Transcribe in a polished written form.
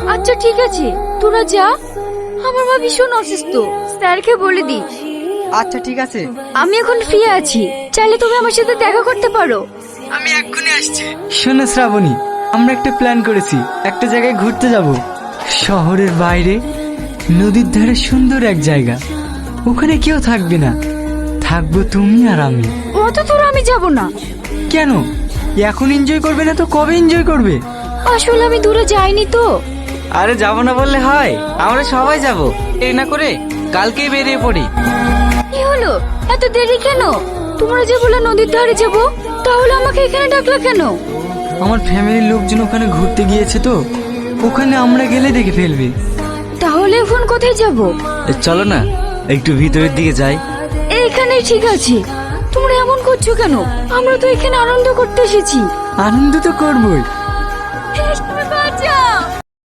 আচ্ছা ঠিক আছে, তোরা যা। আমার মা ভীষণ অসুস্থ, স্যারকে বলে দিস। আচ্ছা ঠিক আছে। আমি এখন ফ্রি আছি, চাইলে তুমি আমার সাথে দেখা করতে পারো। আমি এক্ষুনি আসছি। শোনো শ্রাবণী, আমরা একটা প্ল্যান করেছি, একটা জায়গায় ঘুরতে যাব। শহরের বাইরে নদীর ধারে সুন্দর এক জায়গা। ওখানে কেউ থাকবে না, থাকবো তুমি আর আমি। অত দূর আমি যাব না। কেন? এখন এনজয় করবে না তো কবে এনজয় করবে? আসলে আমি দূরে যাইনি তো। আরে যাবো না বললে হয়, আমরা সবাই যাব। এই না করে কালকেই বেরিয়ে পড়ি। কি হলো, এত দেরি কেন? তোমরা যে বলে নদীর ধারে যাব, তাহলে আমাকে এখানে ডাকলা কেন? আমার ফ্যামিলির লোকজন ওখানে ঘুরতে গিয়েছে তো, ওখানে আমরা গেলে দেখে ফেলবে। তাহলে এখন কোথায় যাব? চলো না একটু ভিতরের দিকে যাই। এইখানেই ঠিক আছে। তোমরা এমন করছো কেন? আমরা তো এখানে আনন্দ করতে এসেছি। আনন্দ তো করবই।